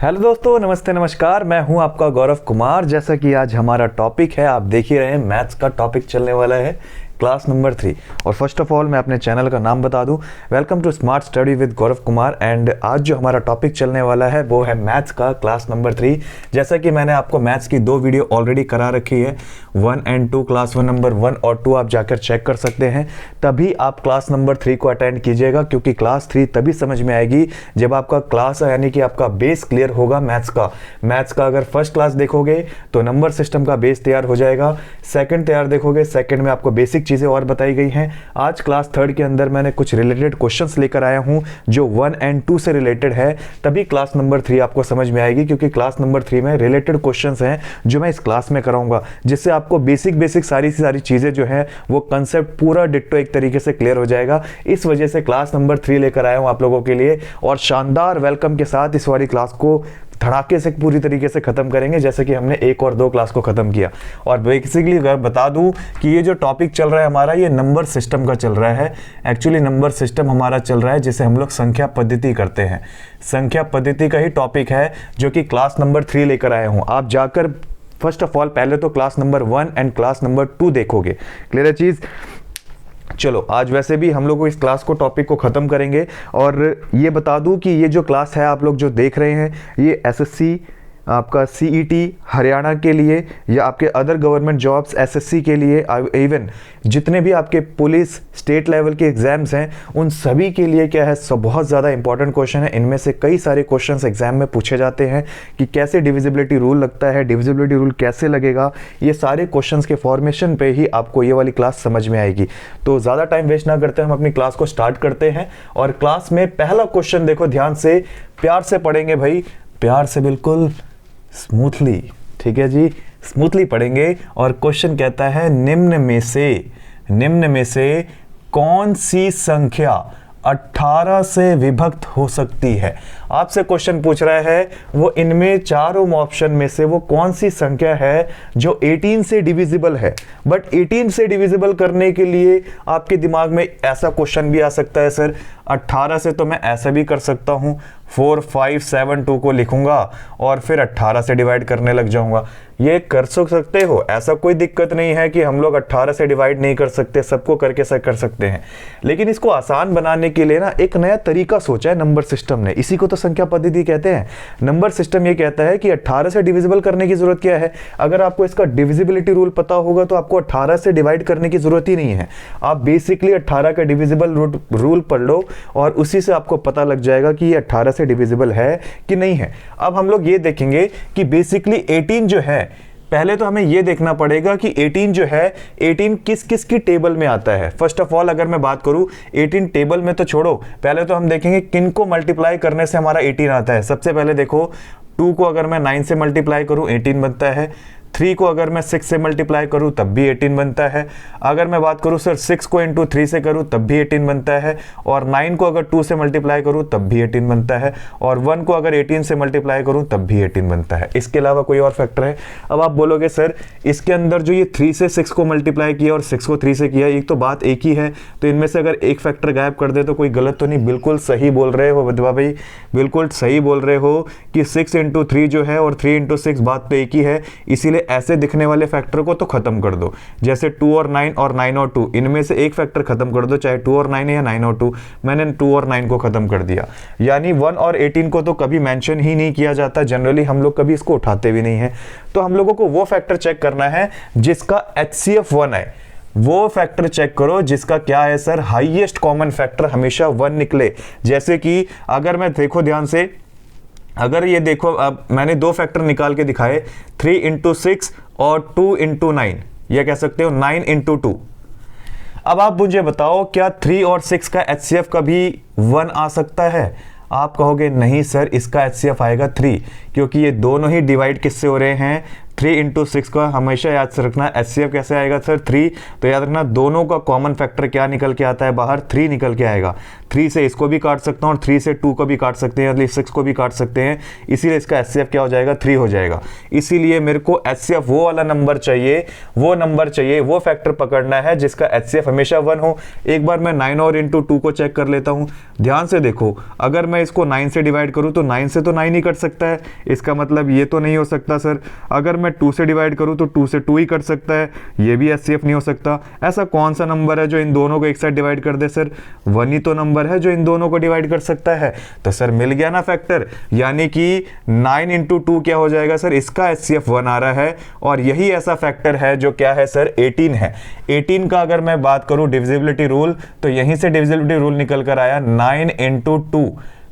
Hello दोस्तों, नमस्ते नमस्कार। मैं हूं आपका गौरव कुमार। जैसा कि आज हमारा टॉपिक है, आप देख ही रहे हैं, मैथ्स का टॉपिक चलने वाला है, क्लास नंबर 3। और फर्स्ट ऑफ ऑल मैं अपने चैनल का नाम बता दूं, welcome to smart study with Gaurav Kumar. And आज जो हमारा टॉपिक चलने वाला है वो है मैथ्स का क्लास नंबर 3। जैसा कि मैंने आपको मैथ्स की 2 वीडियो ऑलरेडी करा रखी है, 1 और 2, क्लास 1 नंबर 1 और 2 आप जाकर चेक कर सकते हैं। तभी आप क्लास नंबर 3 को अटेंड कीजिएगा, क्योंकि क्लास 3 तभी समझ में आएगी जब आपका क्लास यानी कि आपका बेस क्लियर होगा मैथ्स का। अगर फर्स्ट क्लास देखोगे तो नंबर सिस्टम का बेस तैयार हो जाएगा। सेकंड तैयार देखोगे, सेकंड में आपको बेसिक चीजें और बताई गई हैं। आज क्लास 3 के अंदर मैंने कुछ रिलेटेड क्वेश्चंस लेकर आया हूं जो 1 और 2 से रिलेटेड है। तभी क्लास नंबर 3 आपको समझ में आएगी, क्योंकि क्लास नंबर 3 में रिलेटेड क्वेश्चंस हैं जो मैं इस क्लास में कराऊंगा, जिससे आपको बेसिक सारी चीजें जो है वो कंसेप्ट पूरा डिट्टो एक तरीके से क्लियर हो जाएगा। इस वजह से क्लास नंबर 3 लेकर आया हूं आप लोगों के लिए, और शानदार वेलकम के साथ इस वाली क्लास को धड़ाके से पूरी तरीके से खत्म करेंगे, जैसे कि हमने 1 और 2 क्लास को खत्म किया। और बेसिकली अगर बता दूं कि ये जो टॉपिक चल रहा है हमारा, ये नंबर सिस्टम का चल रहा है। एक्चुअली नंबर सिस्टम हमारा चल रहा है जिसे हम लोग संख्या पद्धति करते हैं। संख्या पद्धति का ही टॉपिक है जो कि क्लास नंबर 3 लेकर आया हूं। आप जाकर फर्स्ट ऑफ ऑल पहले तो class number 1 and class number 2 देखोगे। क्लियर है चीज? चलो, आज वैसे भी हम लोग इस क्लास को टॉपिक को ख़त्म करेंगे। और ये बता दूं कि ये जो क्लास है आप लोग जो देख रहे हैं, ये एसएससी, आपका सीईटी हरियाणा के लिए, या आपके अदर गवर्नमेंट जॉब्स एसएससी के लिए, इवन जितने भी आपके पुलिस स्टेट लेवल के एग्जाम्स हैं उन सभी के लिए क्या है, सब बहुत ज़्यादा इंपॉर्टेंट क्वेश्चन है। इनमें से कई सारे क्वेश्चंस एग्जाम में पूछे जाते हैं कि कैसे डिविजिबिलिटी रूल लगता है, डिविजिबिलिटी रूल कैसे लगेगा। ये सारे क्वेश्चंस के फॉर्मेशन पे ही आपको ये वाली क्लास समझ में आएगी। तो ज़्यादा टाइम वेस्ट ना करते हम अपनी क्लास को स्टार्ट करते हैं। और क्लास में पहला क्वेश्चन देखो ध्यान से, प्यार से पढ़ेंगे भाई, प्यार से, बिल्कुल स्मूथली, ठीक है जी, स्मूथली पढ़ेंगे। और क्वेश्चन कहता है, निम्न में से कौन सी संख्या 18 से विभक्त हो सकती है। आपसे क्वेश्चन पूछ रहा है वो इनमें चारों ऑप्शन में से वो कौन सी संख्या है जो 18 से डिविजिबल है। बट 18 से डिविजिबल करने के लिए आपके दिमाग में ऐसा क्वेश्चन भी आ सकता है, सर 18 से तो मैं ऐसा भी कर सकता हूं, 4 5 7 2 को लिखूंगा और फिर 18 से डिवाइड करने लग जाऊंगा। ये कर सकते हो, ऐसा कोई दिक्कत नहीं है कि हम लोग 18 से डिवाइड नहीं कर सकते, सबको करके कर सकते हैं। लेकिन इसको आसान बनाने के लिए ना एक नया तरीका सोचा है नंबर सिस्टम ने, इसी को तो संख्या पद्धति कहते हैं। नंबर सिस्टम ये कहता है कि 18 से डिविजिबल करने की जरूरत क्या है। अगर आपको इसका डिविजिबिलिटी रूल पता होगा तो आपको 18 से डिवाइड करने की जरूरत ही नहीं है। आप बेसिकली 18 का डिविजिबल रूल पढ़ लो और उसी से आपको पता लग जाएगा कि ये 18 से डिविजिबल है कि नहीं है। अब हम लोग ये देखेंगे कि बेसिकली 18 जो है, पहले तो हमें यह देखना पड़ेगा कि 18 जो है, 18 किस किस की टेबल में आता है। फर्स्ट ऑफ ऑल अगर मैं बात करूं 18 टेबल में तो छोड़ो, पहले तो हम देखेंगे किन को मल्टीप्लाई करने से हमारा 18 आता है। सबसे पहले देखो, 2 को अगर मैं 9 से मल्टीप्लाई करूं 18 बनता है। 3 को अगर मैं 6 से मल्टीप्लाई करूं तब भी 18 बनता है। अगर मैं बात करूं सर 6 को इंटू 3 से करूं तब भी 18 बनता है। और 9 को अगर 2 से मल्टीप्लाई करूं तब भी 18 बनता है। और 1 को अगर 18 से मल्टीप्लाई करूं तब भी 18 बनता है। इसके अलावा कोई और फैक्टर है? अब आप बोलोगे सर इसके अंदर जो ये 3 से 6 को मल्टीप्लाई किया और 6 को 3 से किया, एक तो बात एक ही है, तो इनमें से अगर एक फैक्टर गायब कर दे तो कोई गलत तो नहीं? बिल्कुल सही बोल रहे हो विधवा भाई, बिल्कुल सही बोल रहे हो कि 6 इंटू 3 जो है और 3 इंटू 6 बात तो एक ही है। इसीलिए ऐसे दिखने वाले फैक्टर को तो खत्म कर दो, जैसे 2 और 9 और 9 और 2, इनमें से एक फैक्टर खत्म कर दो, चाहे 2 और 9 है या 9 और 2। मैंने 2 और 9 को खत्म कर दिया, यानी 1 और 18 को तो कभी मेंशन ही नहीं किया जाता। जनरली हम लोग कभी इसको उठाते भी नहीं है। तो हम लोगों को वो फैक्टर चेक करना है जिसका HCF 1 है। वो फैक्टर चेक करो जिसका क्या है सर, हाईएस्ट कॉमन फैक्टर हमेशा 1 निकले। जैसे कि अगर मैं देखो ध्यान से, अगर ये देखो, अब मैंने 2 फैक्टर निकाल के दिखाए, 3 इंटू 6 और 2 इंटू 9, यह कह सकते हो 9 इंटू 2। अब आप मुझे बताओ क्या 3 और 6 का HCF कभी 1 आ सकता है? आप कहोगे नहीं सर, इसका HCF आएगा 3, क्योंकि ये दोनों ही डिवाइड किससे हो रहे हैं, 3 इंटू 6 का हमेशा याद रखना HCF कैसे आएगा सर 3, तो याद रखना दोनों का कॉमन फैक्टर क्या निकल के आता है बाहर 3 निकल के आएगा। 3 से इसको भी काट सकता हूँ और 3 से 2 को भी काट सकते हैं, मतलब 6 को भी काट सकते हैं, इसीलिए इसका HCF क्या हो जाएगा 3 हो जाएगा। इसीलिए मेरे को HCF वो वाला नंबर चाहिए, वो फैक्टर पकड़ना है जिसका HCF हमेशा 1 हो। एक बार मैं 9 और इंटू 2 को चेक कर लेता हूँ। ध्यान से देखो, अगर मैं इसको 9 से डिवाइड करूँ तो 9 से तो 9 ही कट सकता है, इसका मतलब ये तो नहीं हो सकता सर। अगर मैं 2 से डिवाइड करूँ तो 2 से 2 ही कट सकता है, ये भी HCF नहीं हो सकता। ऐसा कौन सा नंबर है जो इन दोनों को एक साथ डिवाइड कर दे सर? 1 ही तो नंबर है जो इन दोनों को डिवाइड कर सकता है। तो सर मिल गया ना फैक्टर, यानी कि 9 इंटू 2 क्या हो जाएगा सर, इसका HCF 1 आ रहा है। और यही ऐसा फैक्टर है जो क्या है सर 18 है। 18 का अगर मैं बात करूं डिविजिबिलिटी रूल, तो यहीं से डिविजिबिलिटी रूल निकल कर आया 9 इंटू 2।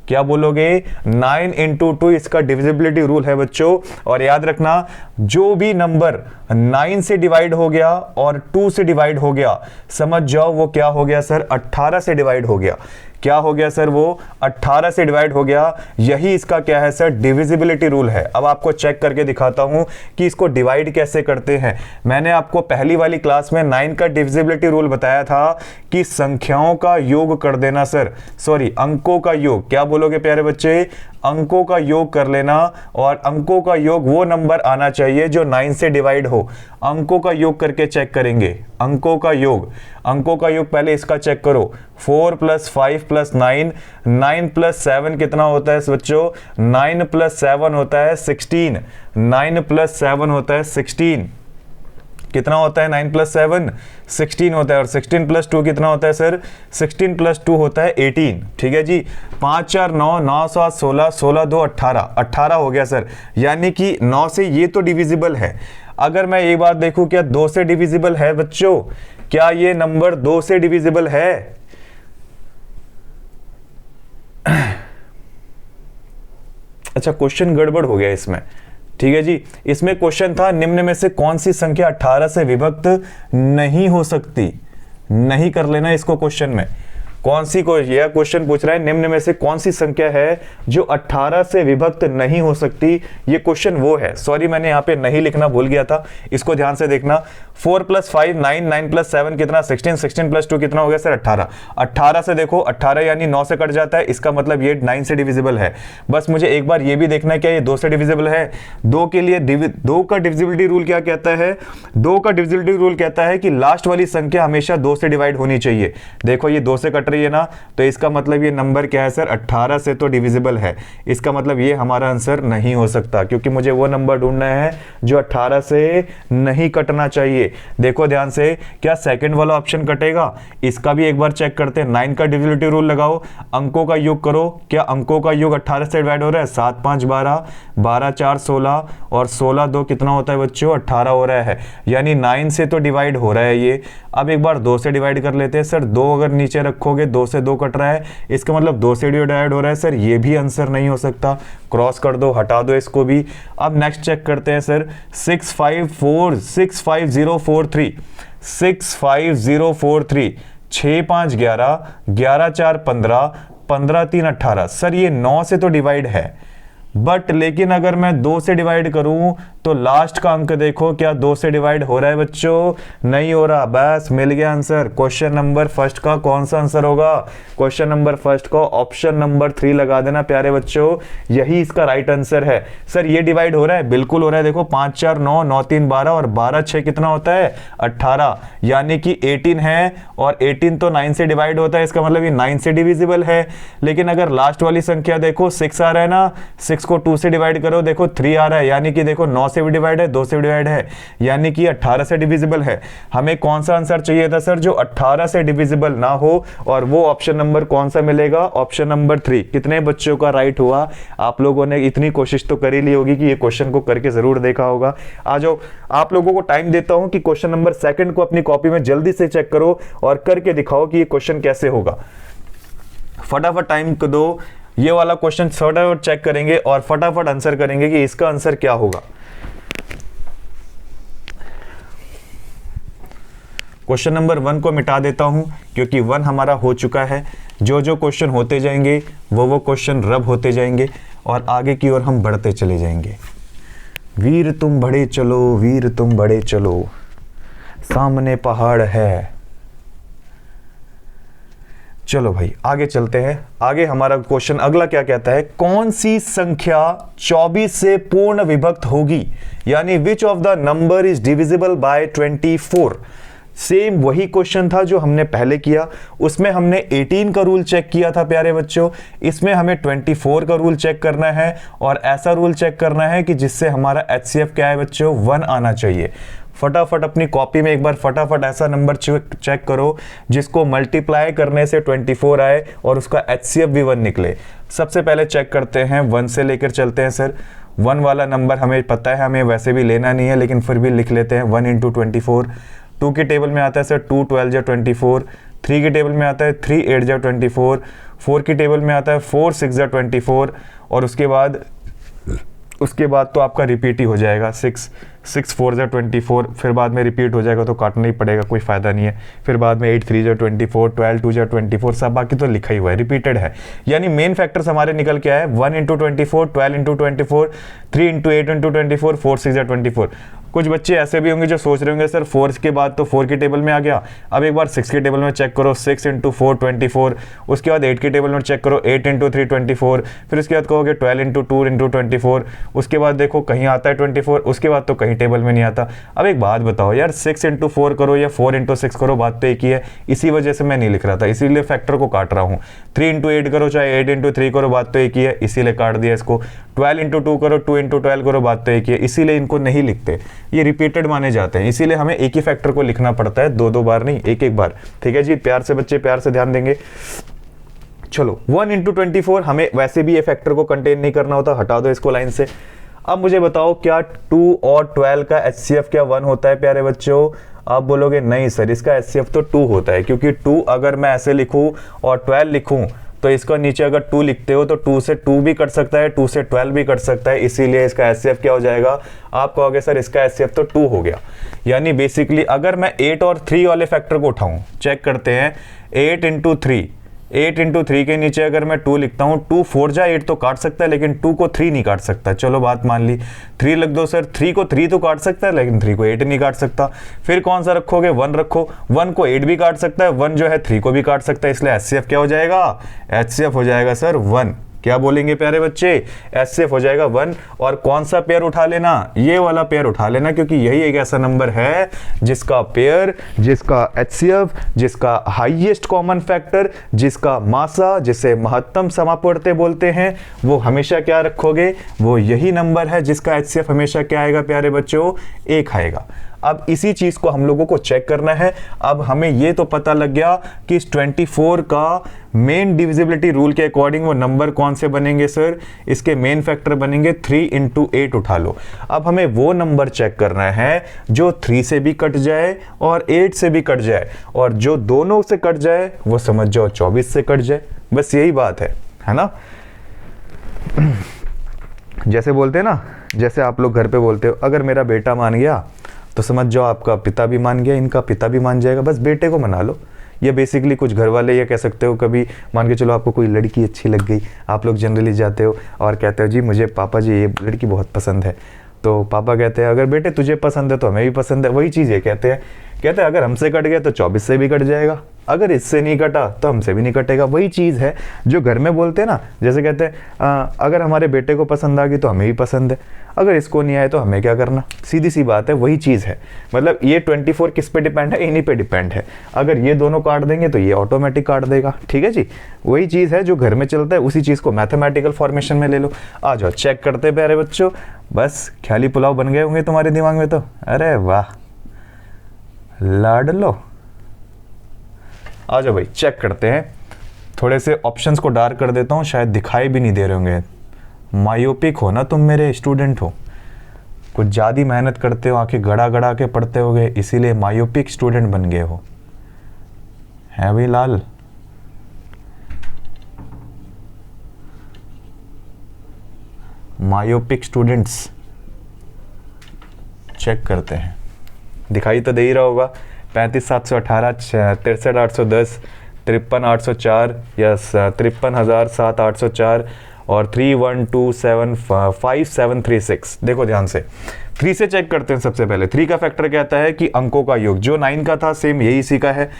क्या बोलोगे? 9 इंटू 2 इसका डिविजिबिलिटी रूल है बच्चों। और याद रखना जो भी नंबर 9 से डिवाइड हो गया और 2 से डिवाइड हो गया, समझ जाओ वो क्या हो गया सर 18 से डिवाइड हो गया। क्या हो गया सर? वो 18 से डिवाइड हो गया। यही इसका क्या है सर डिविजिबिलिटी रूल है। अब आपको चेक करके दिखाता हूं कि इसको डिवाइड कैसे करते हैं। मैंने आपको पहली वाली क्लास में 9 का डिविजिबिलिटी रूल बताया था कि संख्याओं का योग कर देना सर, सॉरी अंकों का योग। क्या बोलोगे प्यारे बच्चे? अंकों का योग कर लेना, और अंकों का योग वो नंबर आना चाहिए जो 9 से डिवाइड हो। अंकों का योग करके चेक करेंगे। अंकों का योग पहले इसका चेक करो। 4 + 5 + 9, 9 + 7 कितना होता है बच्चों? 9 + 7 होता है 16। 9 + 7 होता है 16। कितना होता है 9 + 7? 16 होता है। और 16 + 2 कितना होता है सर? 16 + 2 होता है 18। ठीक है जी। 5 4 9, 9 7 16, 16 2 18, 18 हो गया सर। यानी कि 9 से ये तो डिविजिबल है। अगर मैं एक बात देखूं, क्या 2 से डिविजिबल है बच्चों? क्या ये नंबर 2 से डिविजिबल है? अच्छा, क्वेश्चन गड़बड़ हो गया इसमें। ठीक है जी, इसमें क्वेश्चन था निम्न में से कौन सी संख्या 18 से विभक्त नहीं हो सकती। नहीं कर लेना इसको क्वेश्चन में। कौन सी को यह क्वेश्चन पूछ रहा है निम्न में से कौन सी संख्या है जो 18 से विभक्त नहीं हो सकती। ये क्वेश्चन वो है। सॉरी मैंने यहाँ पे नहीं लिखना भूल गया था, इसको ध्यान से देखना। 4 + 5 9, 9 + 7 कितना 16, 16 + 2 कितना हो गया सर 18। 18 से देखो 18 यानी 9 से कट जाता है, इसका मतलब ये 9 से डिविजिबल है। बस मुझे एक बार ये भी देखना है क्या ये 2 से डिविजिबल है। 2 के लिए 2 का डिविजिबिलिटी रूल क्या कहता है? 2 का डिविजिबिलिटी रूल कहता है कि लास्ट वाली संख्या हमेशा 2 से डिवाइड होनी चाहिए। देखो ये 2 से कट रही है ना, तो इसका मतलब ये नंबर क्या है सर 18 से तो डिविजिबल है। इसका मतलब ये हमारा आंसर नहीं हो सकता, क्योंकि मुझे वो नंबर ढूंढना है जो 18 से नहीं कटना चाहिए। देखो ध्यान से, क्या सेकंड वाला ऑप्शन कटेगा? इसका भी एक बार चेक करते हैं। 9 का डिविजिबिलिटी रूल लगाओ, अंकों का योग करो। क्या अंकों का योग 18 से डिवाइड हो रहा है? 7 5 12, 12 4 16 और 16 2 कितना होता है बच्चों 18 हो रहा है। यानी 9 से तो डिवाइड हो रहा है ये। अब एक बार 2 से डिवाइड कर लेते हैं। सर 2 अगर नीचे रखोगे 2 से 2 कट रहा है, इसका मतलब 2 से डिवाइड हो रहा है सर, ये भी आंसर नहीं हो सकता। क्रॉस कर दो, हटा दो इसको भी। अब नेक्स्ट चेक करते हैं सर 65043, 65043, 6 5 11, 11 4 15, 15 3 18। सर ये 9 से तो डिवाइड है, बट लेकिन अगर मैं 2 से डिवाइड करूं तो लास्ट का अंक देखो, क्या 2 से डिवाइड हो रहा है बच्चों? नहीं हो रहा। बस मिल गया आंसर। क्वेश्चन नंबर फर्स्ट का कौन सा आंसर होगा? क्वेश्चन नंबर फर्स्ट को ऑप्शन नंबर 3 लगा देना प्यारे बच्चों, यही इसका राइट आंसर है। सर ये डिवाइड हो रहा है? बिल्कुल हो रहा है। देखो 5 4 9, 9 3 12 और 12 6 कितना होता है 18, यानी कि 18 है। और 18 तो 9 से डिवाइड होता है, इसका मतलब ये 9 से डिविजिबल है। लेकिन अगर लास्ट वाली संख्या देखो 6 आ रहा है ना, 6 को 2 से डिवाइड करो, देखो 3 आ रहा है, यानी कि देखो 9 से भी डिवाइड है, 2 से भी डिवाइड है, यानी कि 18 से डिविजिबल है। हमें कौन सा आंसर चाहिए था सर जो 18 से डिविजिबल ना हो, और वो ऑप्शन नंबर कौन सा मिलेगा? Option number 3। कितने बच्चों का राइट हुआ? आप लोगों ने इतनी कोशिश तो कर ही ली होगी कि ये क्वेश्चन को करके जरूर देखा होगा। आ जाओ, आप लोगों को टाइम देता हूं कि क्वेश्चन नंबर सेकंड को अपनी कॉपी में जल्दी से चेक करो और करके दिखाओ कि ये क्वेश्चन कैसे होगा। फटाफट टाइम को दो। ये वाला क्वेश्चन फटाफट चेक करेंगे और फटाफट आंसर करेंगे कि इसका आंसर क्या होगा। क्वेश्चन नंबर 1 को मिटा देता हूं क्योंकि 1 हमारा हो चुका है। जो जो क्वेश्चन होते जाएंगे वो क्वेश्चन रब होते जाएंगे और आगे की ओर हम बढ़ते चले जाएंगे। वीर तुम बढ़े चलो, वीर तुम बढ़े चलो, सामने पहाड़ है। चलो भाई आगे चलते हैं। आगे हमारा क्वेश्चन अगला क्या कहता है, कौन सी संख्या 24 से पूर्ण विभक्त होगी, यानी which of the number is divisible by 24। Same वही क्वेश्चन था जो हमने पहले किया, उसमें हमने 18 का रूल चेक किया था प्यारे बच्चों। इसमें हमें 24 का रूल चेक करना है, और ऐसा रूल चेक करना है कि जिससे हमारा HCF क्या है बच्चों, 1 आना चाहिए। फटाफट अपनी कॉपी में एक बार फटाफट ऐसा नंबर चेक करो जिसको मल्टीप्लाई करने से 24 आए और उसका HCF भी 1 निकले। सबसे पहले चेक करते हैं, 1 से लेकर चलते हैं सर। 1 वाला नंबर हमें पता है, हमें वैसे भी लेना नहीं है, लेकिन फिर भी लिख लेते हैं 1 इंटू 24। 2 की टेबल में आता है सर 2 12 जा 24। 3 की टेबल में आता है 3 8 जा 24। 4 की टेबल में आता है 4 6 जा 24। और उसके बाद तो आपका रिपीट ही हो जाएगा, 6 6 4 जा 24। फिर बाद में रिपीट हो जाएगा तो काटना ही पड़ेगा, कोई फ़ायदा नहीं है। फिर बाद में 8 3 जा 24, 12 2 जा 24, सब बाकी तो लिखा ही हुआ है, रिपीटेड है। यानी मेन फैक्टर्स हमारे निकल के आए 1 इंटू 24, 12 इंटू 24, 3 इंटू 8 इंटू 24, 4 6 जा 24। कुछ बच्चे ऐसे भी होंगे जो सोच रहे होंगे सर 4 के बाद तो 4 की टेबल में आ गया, अब एक बार 6 की टेबल में चेक करो, 6 इंटू 4 24। उसके बाद 8 की टेबल में चेक करो, 8 इंटू 3 24। फिर उसके बाद कहोगे 12 इंटू 2 इंटू 24। उसके बाद देखो कहीं आता है 24, उसके बाद तो कहीं टेबल में नहीं आता। अब एक बात बताओ यार, 6 इंटू 4 करो या 4 इंटू 6 करो, बात तो एक ही है। इसी वजह से मैं नहीं लिख रहा था, इसीलिए फैक्टर को काट रहा हूँ। 3 इंटू 8 करो चाहे 8 इंटू 3 करो, बात तो एक ही है, इसीलिए काट दिया इसको। 12 इंटू 2 करो, 2 इंटू 12 करो, बात तो एक ही है, इसीलिए इनको नहीं लिखते, ये रिपीटेड माने जाते हैं। इसीलिए हमें एक ही फैक्टर को लिखना पड़ता है, दो बार नहीं, एक बार। ठीक है जी, प्यार से बच्चे प्यार से ध्यान देंगे। चलो 1 इंटू 24 हमें वैसे भी ये फैक्टर को कंटेन नहीं करना होता, हटा दो इसको लाइन से। अब मुझे बताओ क्या 2 और 12 का HCF क्या 1 होता है प्यारे बच्चों? आप बोलोगे नहीं सर, इसका HCF तो 2 होता है, क्योंकि 2 अगर मैं ऐसे लिखूं और 12 लिखूं तो इसका नीचे अगर 2 लिखते हो तो 2 से 2 भी कट सकता है, 2 से 12 भी कट सकता है, इसीलिए इसका HCF क्या हो जाएगा? आप कहोगे सर इसका HCF तो 2 हो गया। यानी बेसिकली अगर मैं 8 और 3 वाले फैक्टर को उठाऊं, चेक करते हैं, 8 इंटू 3, 8 इंटू 3 के नीचे अगर मैं 2 लिखता हूँ, 2 4 जा 8 तो काट सकता है, लेकिन 2 को 3 नहीं काट सकता। चलो बात मान ली, 3 लिख दो सर, 3 को 3 तो काट सकता है, लेकिन 3 को 8 नहीं काट सकता। फिर कौन सा रखोगे? 1 रखो, 1 को 8 भी काट सकता है, 1 जो है 3 को भी काट सकता है, इसलिए HCF क्या हो जाएगा? HCF हो जाएगा सर 1। क्या बोलेंगे प्यारे बच्चे? HCF हो जाएगा 1। और कौन सा पेयर उठा लेना? ये वाला पेयर उठा लेना, क्योंकि यही एक ऐसा नंबर है जिसका पेयर, जिसका HCF, जिसका हाईएस्ट कॉमन फैक्टर, जिसका मासा, जिसे महत्तम समापवर्ती बोलते हैं, वो हमेशा क्या रखोगे? वो यही नंबर है जिसका HCF हमेशा क्या आएगा प्यारे बच्चों? 1 आएगा। अब इसी चीज को हम लोगों को चेक करना है। अब हमें ये तो पता लग गया कि इस 24 का मेन डिविजिबिलिटी रूल के अकॉर्डिंग वो नंबर कौन से बनेंगे सर? इसके मेन फैक्टर बनेंगे 3 इंटू 8 उठा लो। अब हमें वो नंबर चेक करना है जो 3 से भी कट जाए और 8 से भी कट जाए, और जो दोनों से कट जाए वो समझ जाओ 24 से कट जाए। बस यही बात है ना? जैसे बोलते हैं ना, जैसे आप लोग घर पे बोलते हो, अगर मेरा बेटा मान गया तो समझ जाओ आपका पिता भी मान गया, इनका पिता भी मान जाएगा, बस बेटे को मना लो। या बेसिकली कुछ घर वाले ये कह सकते हो, कभी मान के चलो आपको कोई लड़की अच्छी लग गई, आप लोग जनरली जाते हो और कहते हो जी मुझे पापा जी ये लड़की बहुत पसंद है, तो पापा कहते हैं अगर बेटे तुझे पसंद है तो हमें भी पसंद है। वही चीज़ ये कहते हैं अगर हमसे कट गया तो 24 से भी कट जाएगा, अगर इससे नहीं कटा तो हमसे भी नहीं कटेगा। वही चीज़ है जो घर में बोलते हैं ना, जैसे कहते हैं अगर हमारे बेटे को पसंद आ गई तो हमें भी पसंद है, अगर इसको नहीं आए तो हमें क्या करना। सीधी सी बात है, वही चीज़ है। मतलब ये 24 किस पे डिपेंड है? इन्हीं पे डिपेंड है। अगर ये दोनों काट देंगे तो ये ऑटोमेटिक काट देगा। ठीक है जी, वही चीज़ है जो घर में चलता है, उसी चीज़ को मैथमेटिकल फॉर्मेशन में ले लो। आ जाओ चेक करते प्यारे बच्चों। बस ख्याली पुलाव बन गए होंगे तुम्हारे दिमाग में तो। अरे वाह, लाड लो। आ जाओ भाई चेक करते हैं। थोड़े से ऑप्शंस को डार्क कर देता हूँ, शायद दिखाई भी नहीं दे रहे होंगे। मायोपिक हो ना तुम, मेरे स्टूडेंट हो, कुछ ज़्यादा मेहनत करते हो, आंखें गड़ा गड़ा के पढ़ते होगे, इसीलिए मायोपिक स्टूडेंट बन गए हो। है भाई लाल? मायोपिक स्टूडेंट्स चेक करते हैं। दिखाई तो दे ही रहा होगा। 35 718, 63 810, 53 804 या 53 7 804 और 3 1 2 7 5 7 3 6। देखो ध्यान से 3 से चेक करते हैं। सबसे पहले 3 का फैक्टर कहता है कि अंकों का योग, जो 9 का था सेम यही इसी का है।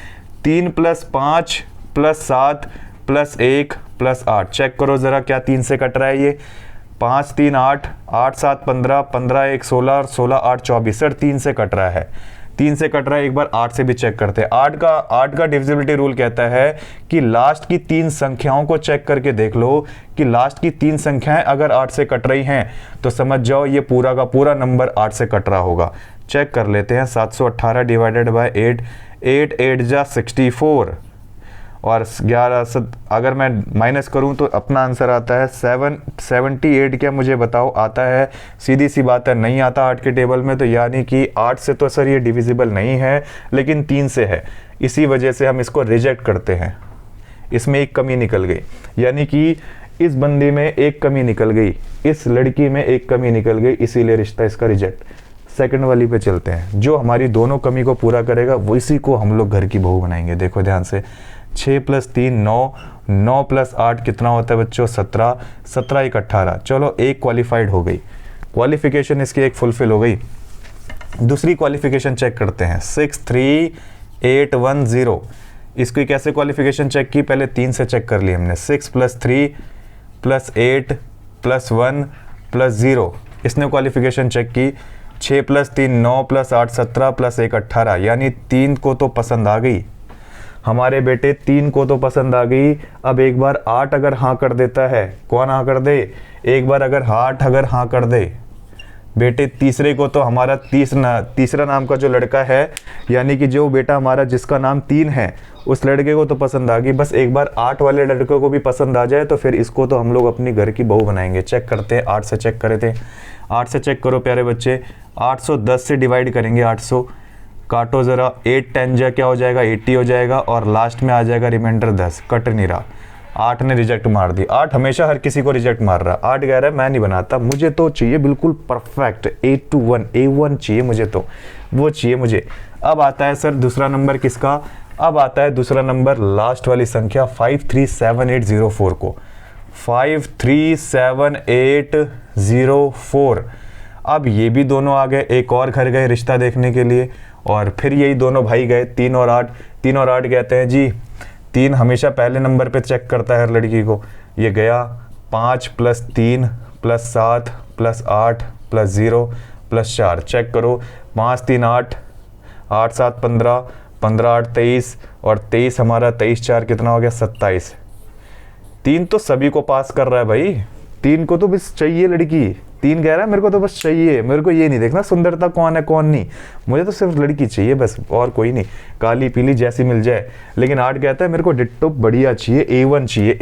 3 + 5 + 7 + 1 + 8। चेक करो ज़रा क्या 3 से कट रहा है ये। 5 3 8, 8 7 15, 15 1 16 और 16 8 24। सर 3 से कट रहा है, 3 से कट रहा है। एक बार 8 से भी चेक करते हैं। 8 का डिविजिबिलिटी रूल कहता है कि लास्ट की 3 संख्याओं को चेक करके देख लो कि लास्ट की 3 संख्याएं अगर 8 से कट रही हैं तो समझ जाओ ये पूरा का पूरा नंबर 8 से कट रहा होगा। चेक कर लेते हैं। 718 डिवाइडेड बाय 8, 8 8 जा 64 और 11 से अगर मैं माइनस करूं तो अपना आंसर आता है 778। क्या मुझे बताओ आता है? सीधी सी बात है, नहीं आता 8 के टेबल में। तो यानी कि 8 से तो सर ये डिविजिबल नहीं है, लेकिन 3 से है। इसी वजह से हम इसको रिजेक्ट करते हैं। इसमें एक कमी निकल गई, यानी कि इस बंदी में एक कमी निकल गई, इस लड़की में एक कमी निकल गई, इसीलिए रिश्ता इसका रिजेक्ट। सेकंड वाली पे चलते हैं। जो हमारी दोनों कमी को पूरा करेगा वो इसी को हम लोग घर की बहू बनाएंगे। देखो ध्यान से, 6 + 3 9, 9 + 8 कितना होता है बच्चों? 17, 17 1 18। चलो एक क्वालिफाइड हो गई, क्वालिफिकेशन इसकी एक फुलफिल हो गई। दूसरी क्वालिफिकेशन चेक करते हैं। 6 3 8 1 0। इसकी कैसे क्वालिफिकेशन चेक की? पहले 3 से चेक कर ली हमने। 6 + 3 + 8 + 1 + 0। इसने क्वालिफिकेशन चेक की। 6 + 3 9 + 8 17 + 1 18। यानी 3 को तो पसंद आ गई हमारे बेटे, 3 को तो पसंद आ गई। अब एक बार 8 अगर हाँ कर देता है, कौन हाँ कर दे? एक बार अगर 8 अगर हाँ कर दे बेटे, तीसरे को तो हमारा तीसरा नाम का जो लड़का है, यानी कि जो बेटा हमारा जिसका नाम 3 है, उस लड़के को तो पसंद आ गई। बस एक बार 8 वाले लड़के को भी पसंद आ जाए तो फिर इसको तो हम लोग अपनी घर की बहू बनाएंगे। चेक करते हैं। 8 से चेक करे थे। 8 से चेक करो प्यारे बच्चे। 810 से डिवाइड करेंगे। 800 काटो ज़रा। 8 10 जा क्या हो जाएगा? 80 हो जाएगा और लास्ट में आ जाएगा रिमाइंडर 10। कट नहीं रहा। 8 ने रिजेक्ट मार दी। 8 हमेशा हर किसी को रिजेक्ट मार रहा। 8 कह रहा है मैं नहीं बनाता, मुझे तो चाहिए बिल्कुल परफेक्ट 8 to 1 A1 चाहिए मुझे, तो वो चाहिए मुझे। अब आता है सर दूसरा नंबर किसका? अब आता है दूसरा नंबर लास्ट वाली संख्या 537804 को। 537804। अब ये भी दोनों आ गए, एक और घर गए रिश्ता देखने के लिए, और फिर यही दोनों भाई गए। 3 और 8। 3 और 8 कहते हैं जी 3 हमेशा पहले नंबर पे चेक करता है हर लड़की को। ये गया 5 + 3 + 7 + 8 + 0 + 4। चेक करो। 5 3 8, 8 7 15, 15 8 23 और 23 हमारा 23 4 कितना हो गया? 27। 3 तो सभी को पास कर रहा है भाई। 3 को तो बस चाहिए लड़की। 3 कह रहा है मेरे को तो बस चाहिए, मेरे को ये नहीं देखना सुंदरता कौन है कौन नहीं, मुझे तो सिर्फ लड़की चाहिए बस, और कोई नहीं, काली पीली जैसी मिल जाए। लेकिन 8 कहता है मेरे को डिट्टो बढ़िया चाहिए, A1 चाहिए।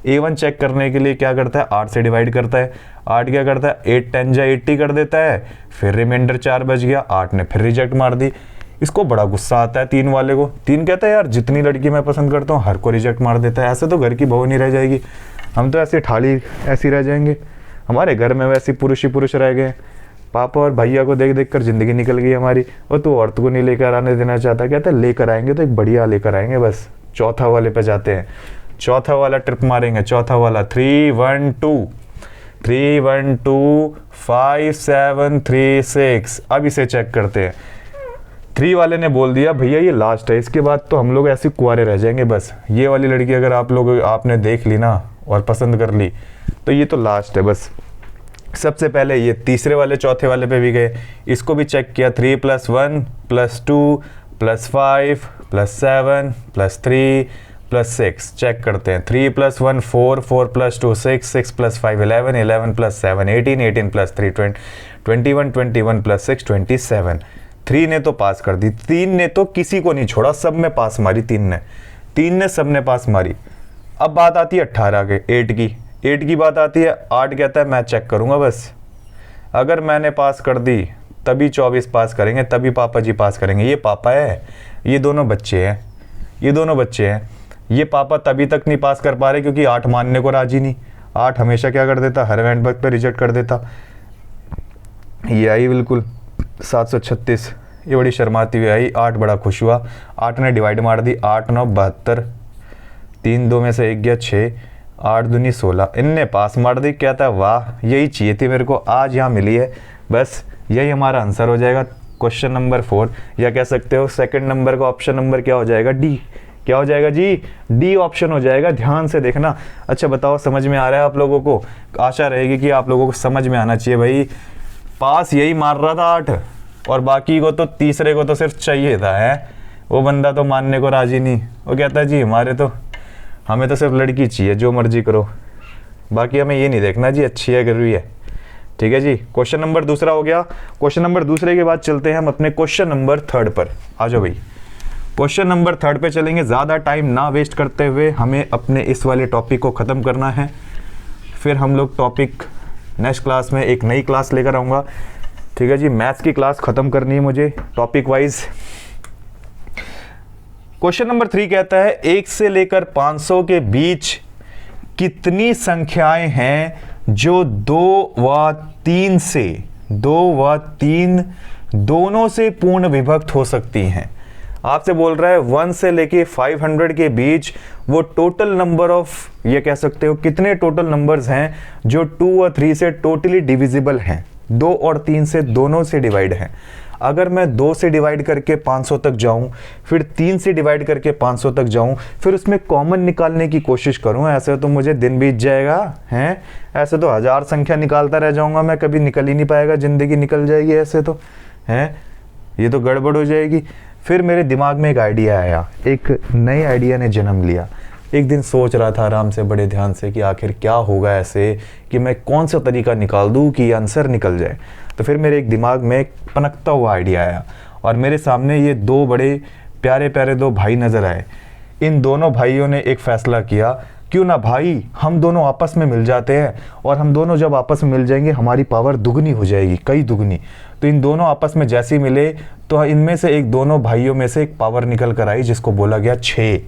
A1 चेक करने के लिए क्या करता है? 8 से डिवाइड करता है। 8 क्या करता है? 8 10 जा 80 कर देता है। फिर रिमाइंडर 4 बच गया। 8 ने फिर रिजेक्ट मार दी। इसको बड़ा गुस्सा आता है 3 वाले को। 3 कहता है यार जितनी लड़की मैं पसंद करता हूँ हर को रिजेक्ट मार देता है, ऐसे तो घर की बहू नहीं रह जाएगी, हम तो ऐसी थाली ऐसी रह जाएंगे। हमारे घर में वैसे पुरुष ही पुरुष रह गए। पापा और भैया को देख देख कर ज़िंदगी निकल गई हमारी। और तू औरत को नहीं लेकर आने देना चाहता? कहता है लेकर आएंगे तो एक बढ़िया लेकर आएंगे। बस चौथा वाले पे जाते हैं। चौथा वाला ट्रिप मारेंगे। चौथा वाला 3 1 2 3 1 2 5 7 3 6। अब इसे चेक करते हैं। 3 वाले ने बोल दिया भैया ये लास्ट है, इसके बाद तो हम लोग ऐसे कुंवारे रह जाएंगे बस। ये वाली लड़की अगर आपने देख ली ना और पसंद कर ली तो ये तो लास्ट है बस। सबसे पहले ये तीसरे वाले चौथे वाले पे भी गए, इसको भी चेक किया। 3 + 1 + 2 + 5 + 7 + 3 + 6। चेक करते हैं। 3 + 1 4 4 + 2 6 6 + 5 11 11 + 7 18 18 + 3 21 21 + 6 27। 3 ने तो पास कर दी। 3 ने तो किसी को नहीं छोड़ा, सब में पास मारी। 3 ने सब ने पास मारी। अब बात आती है 18 के 8 की बात आती है। 8 कहता है मैं चेक करूंगा बस, अगर मैंने पास कर दी तभी 24 पास करेंगे, तभी पापा जी पास करेंगे। ये पापा है, ये दोनों बच्चे हैं, ये दोनों बच्चे हैं। ये पापा तभी तक नहीं पास कर पा रहे क्योंकि 8 मानने को राजी नहीं। 8 हमेशा क्या कर देता? हर हैंड वक्त पे रिजेक्ट कर देता। ये आई बिल्कुल 736। ये बड़ी शर्माती हुई आई। 8 बड़ा खुश हुआ। 8 ने डिवाइड मार दी। 8 9 72। 3 2 में से 1 गया 6। 8 दूनी 16, इनने पास मार दी। क्या था, वाह यही चाहिए थी मेरे को, आज यहाँ मिली है, बस यही हमारा आंसर हो जाएगा क्वेश्चन नंबर 4। या कह सकते हो सेकंड नंबर का ऑप्शन नंबर क्या हो जाएगा, डी। क्या हो जाएगा जी, डी ऑप्शन हो जाएगा। ध्यान से देखना। अच्छा बताओ समझ में आ रहा है आप लोगों को? आशा रहेगी कि आप लोगों को समझ में आना चाहिए भाई। पास यही मार रहा था 8, और बाकी को तो तीसरे को तो सिर्फ चाहिए था है, वो बंदा तो मानने को राजी नहीं। वो कहता है जी हमें तो सिर्फ लड़की चाहिए, जो मर्जी करो, बाकी हमें ये नहीं देखना जी अच्छी है गिर रही है। ठीक है जी, क्वेश्चन नंबर दूसरा हो गया। क्वेश्चन नंबर दूसरे के बाद चलते हैं हम अपने क्वेश्चन नंबर 3 पर। आ जाओ भाई, क्वेश्चन नंबर 3 पे चलेंगे। ज़्यादा टाइम ना वेस्ट करते हुए हमें अपने इस वाले टॉपिक को ख़त्म करना है, फिर हम लोग टॉपिक नेक्स्ट क्लास में एक नई क्लास लेकर आऊँगा। ठीक है जी, मैथ्स की क्लास ख़त्म करनी है मुझे टॉपिक वाइज। क्वेश्चन नंबर 3 कहता है 1 से लेकर 500 के बीच कितनी संख्याएं हैं जो 2 व 3 दोनों से पूर्ण विभक्त हो सकती हैं। आपसे बोल रहा है 1 से लेके 500 के बीच वो टोटल नंबर ऑफ, ये कह सकते हो कितने टोटल नंबर्स हैं जो 2 और 3 से टोटली डिविजिबल हैं, 2 और 3 से दोनों से डिवाइड हैं। अगर मैं 2 से डिवाइड करके 500 तक जाऊं, फिर 3 से डिवाइड करके 500 तक जाऊं, फिर उसमें कॉमन निकालने की कोशिश करूं, ऐसे तो मुझे दिन बीत जाएगा हैं। ऐसे तो 1000 संख्या निकालता रह जाऊंगा मैं, कभी निकल ही नहीं पाएगा, ज़िंदगी निकल जाएगी ऐसे तो हैं, ये तो गड़बड़ हो जाएगी। फिर मेरे दिमाग में एक आइडिया आया, एक नए आइडिया ने जन्म लिया। एक दिन सोच रहा था आराम से बड़े ध्यान से कि आखिर क्या होगा ऐसे कि मैं कौन सा तरीका निकाल दूं कि आंसर निकल जाए। तो फिर मेरे एक दिमाग में एक पनकता हुआ आइडिया आया और मेरे सामने ये 2 बड़े प्यारे प्यारे 2 भाई नज़र आए। इन दोनों भाइयों ने एक फ़ैसला किया, क्यों ना भाई हम दोनों आपस में मिल जाते हैं, और हम दोनों जब आपस में मिल जाएंगे हमारी पावर दुगनी हो जाएगी, कई दुगनी। तो इन दोनों आपस में जैसे ही मिले तो इनमें से एक, दोनों भाइयों में से एक पावर निकल कर आई जिसको बोला गया 6।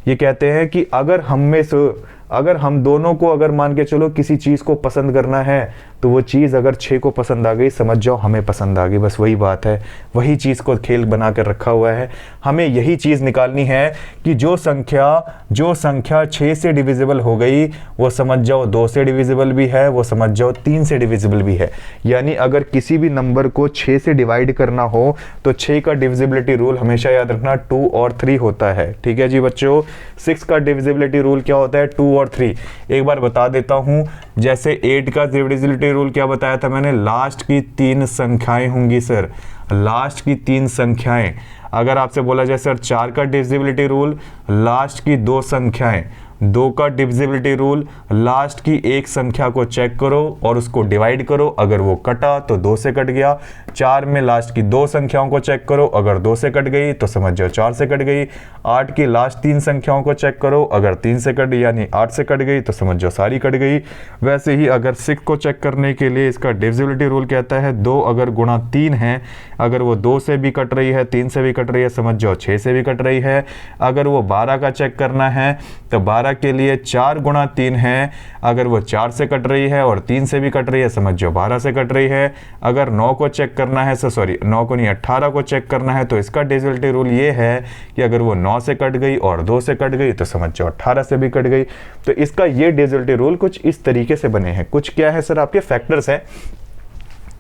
ये कहते हैं कि अगर हम दोनों को, अगर मान के चलो किसी चीज़ को पसंद करना है, तो वो चीज़ अगर 6 को पसंद आ गई, समझ जाओ हमें पसंद आ गई। बस वही बात है, वही चीज़ को खेल बना कर रखा हुआ है। हमें यही चीज़ निकालनी है कि जो संख्या 6 से डिविजिबल हो गई, वो समझ जाओ 2 से डिविजिबल भी है, वो समझ जाओ 3 से डिविजिबल भी है। यानी अगर किसी भी नंबर को 6 से डिवाइड करना हो तो 6 का डिविजिबिलिटी रूल हमेशा याद रखना 2 और 3 होता है। ठीक है जी बच्चों, 6 का डिविजिबिलिटी रूल क्या होता है, 2 और 3। एक बार बता देता हूं, जैसे 8 का डिविजिबिलिटी रूल क्या बताया था मैंने, लास्ट की 3 संख्याएं होंगी सर, लास्ट की 3 संख्याएं। अगर आपसे बोला जाए सर 4 का डिविजिबिलिटी रूल, लास्ट की 2 संख्याएं। 2 का डिविजिबिलिटी रूल, लास्ट की 1 संख्या को चेक करो और उसको डिवाइड करो, अगर वो कटा तो 2 से कट गया। 4 में लास्ट की 2 संख्याओं को चेक करो, अगर 2 से कट गई तो समझ जाओ 4 से कट गई। 8 की लास्ट 3 संख्याओं को चेक करो, अगर 3 से कट यानी 8 से कट गई तो समझ जाओ सारी कट गई। वैसे ही अगर 6 को चेक करने के लिए इसका डिविजिबिलिटी रूल कहता है 2 अगर गुणा 3 है, अगर वो 2 से भी कट रही है, 3 से भी कट रही है, समझ जाओ 6 से भी कट रही है। अगर वो 12 का चेक करना है तो 12 के लिए 4 गुणा 3 है, अगर वो 4 से कट रही है और 3 से भी कट रही है, समझ जाओ 12 से कट रही है। अगर 9 को चेक करना है, सॉरी 9 को नहीं 18 को चेक करना है, तो इसका डिविजिबिलिटी रूल ये है कि अगर वो 9 से कट गई और 2 से कट गई तो समझ जाओ 18 से भी कट गई। तो इसका ये डिविजिबिलिटी रूल कुछ इस तरीके से बने हैं। कुछ क्या है सर, आपके फैक्टर्स हैं,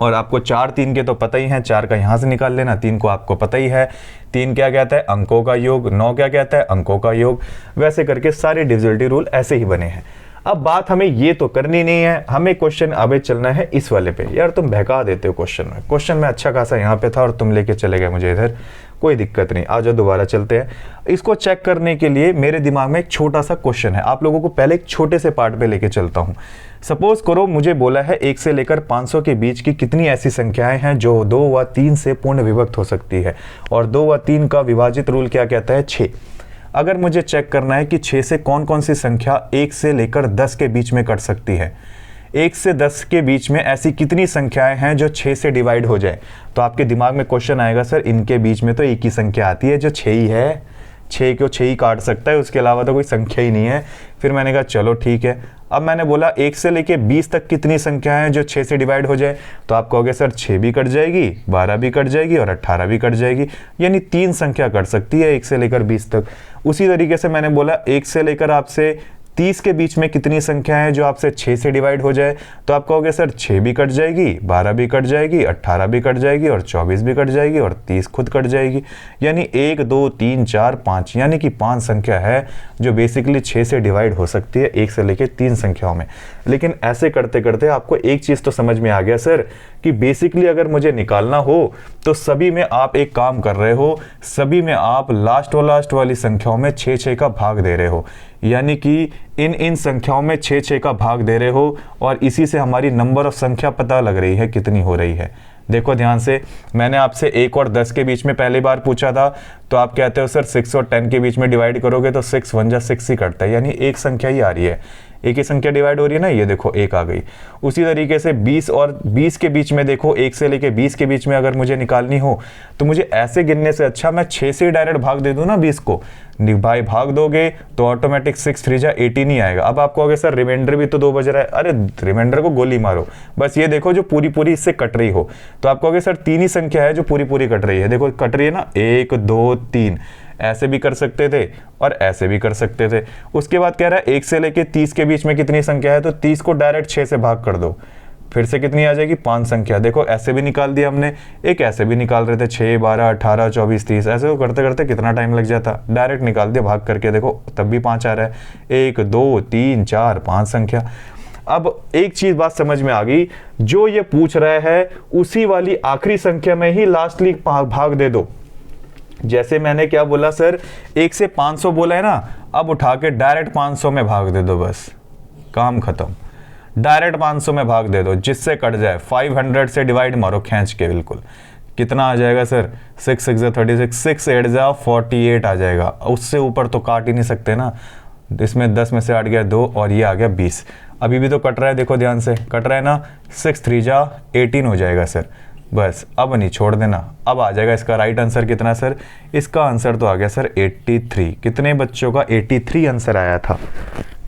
और आपको 4 3 के तो पता ही है, 4 का यहाँ से निकाल लेना, 3 को आपको पता ही है। 3 क्या कहता है, अंकों का योग। 9 क्या कहता है, अंकों का योग। वैसे करके सारे डिविजिबिलिटी रूल ऐसे ही बने हैं। अब बात हमें ये तो करनी नहीं है, हमें क्वेश्चन अबे चलना है इस वाले पे। यार तुम बहका देते हो क्वेश्चन में अच्छा खासा यहाँ पे था और तुम लेके चले गए मुझे इधर, कोई दिक्कत नहीं, आ जाओ दोबारा चलते हैं। इसको चेक करने के लिए मेरे दिमाग में एक छोटा सा क्वेश्चन है, आप लोगों को पहले एक छोटे से पार्ट पे लेके चलता हूँ। सपोज करो मुझे बोला है 1 से लेकर 500 के बीच की कितनी ऐसी संख्याएं हैं जो 2 व 3 से पूर्ण विभक्त हो सकती है, और 2 व 3 का विभाजित रूल क्या कहता है, 6। अगर मुझे चेक करना है कि 6 से कौन कौन सी संख्या 1 से लेकर 10 के बीच में कट सकती है, 1 से 10 के बीच में ऐसी कितनी संख्याएं हैं जो 6 से डिवाइड हो जाए, तो आपके दिमाग में क्वेश्चन आएगा सर इनके बीच में तो एक ही संख्या आती है जो 6 ही है, 6 को 6 ही काट सकता है, उसके अलावा तो कोई संख्या ही नहीं है। फिर मैंने कहा चलो ठीक है। अब मैंने बोला 1 से लेके 20 तक कितनी संख्या है जो 6 से डिवाइड हो जाए, तो आप कहोगे सर 6 भी कट जाएगी, 12 भी कट जाएगी और 18 भी कट जाएगी, यानी 3 संख्या कट सकती है 1 से लेकर 20 तक। उसी तरीके से मैंने बोला 1 से लेकर आपसे 30 के बीच में कितनी संख्या है जो आपसे 6 से डिवाइड हो जाए? तो आप कहोगे सर 6 भी कट जाएगी, 12 भी कट जाएगी, 18 भी कट जाएगी और 24 भी कट जाएगी और 30 खुद कट जाएगी। यानी 1 2 3 4 5 यानी कि 5 संख्या है जो बेसिकली 6 से डिवाइड हो सकती है 1 से लेके 3 संख्याओं में। लेकिन ऐसे करते करते आपको एक चीज़ तो समझ में आ गया सर कि बेसिकली अगर मुझे निकालना हो तो सभी में आप एक काम कर रहे हो, सभी में आप लास्ट वाली संख्याओं में 6 का भाग दे रहे हो। यानी कि इन संख्याओं में 6 का भाग दे रहे हो और इसी से हमारी नंबर ऑफ संख्या पता लग रही है कितनी हो रही है। देखो ध्यान से, मैंने आपसे 1 और 10 के बीच में पहली बार पूछा था तो आप कहते हो सर 6 और 10 के बीच में डिवाइड करोगे तो 6 1 जा 6 ही कटता है, यानी एक संख्या ही आ रही है, एक ही संख्या डिवाइड हो रही है ना। ये देखो 1 आ गई। उसी तरीके से 20 और 20 के बीच में देखो 1 से लेके 20 के बीच में अगर मुझे निकालनी हो तो मुझे ऐसे गिनने से अच्छा मैं 6 से डायरेक्ट भाग दे दूं ना 20 को। भाई भाग दोगे तो ऑटोमेटिक 6 3 जा 18 ही आएगा। अब आप कहोगे सर रिमाइंडर भी तो 2 बज रहा है। अरे रिमाइंडर को गोली मारो, बस ये देखो जो पूरी इससे कट रही हो। तो आप कहोगे सर 3 ही संख्या है जो पूरी कट रही है। देखो कट रही है ना, 1 2 3, ऐसे भी कर सकते थे और ऐसे भी कर सकते थे। उसके बाद कह रहा है 1 से लेके 30 के बीच में कितनी संख्या है, तो 30 को डायरेक्ट 6 से भाग कर दो, फिर से कितनी आ जाएगी 5 संख्या। देखो ऐसे भी निकाल दिया हमने, एक ऐसे भी निकाल रहे थे 6 12 18 24 30, ऐसे तो करते करते कितना टाइम लग जाता, डायरेक्ट निकाल दिया भाग करके, देखो तब भी 5 आ रहा है। 1 2 3 4 5 संख्या। अब एक चीज बात समझ में आ गई, जो ये पूछ रहा है उसी वाली आखिरी संख्या में ही लास्टली भाग दे दो। जैसे मैंने क्या बोला सर, 1 से 500 बोला है ना, अब उठा के डायरेक्ट 500 में भाग दे दो, बस काम खत्म। डायरेक्ट 500 में भाग दे दो जिससे कट जाए। 500 से डिवाइड मारो खींच के, बिल्कुल कितना आ जाएगा सर, 6 6 जा 36, 6 8 जा 48 आ जाएगा। उससे ऊपर तो काट ही नहीं सकते ना। इसमें 10 में से 8 गया 2 और ये आ गया 20। अभी भी तो कट रहा है, देखो ध्यान से कट रहा है ना, 6 3 जा 18 हो जाएगा सर। बस अब नहीं छोड़ देना। अब आ जाएगा इसका राइट आंसर कितना सर, इसका आंसर तो आ गया सर 83। कितने बच्चों का 83 आंसर आया था?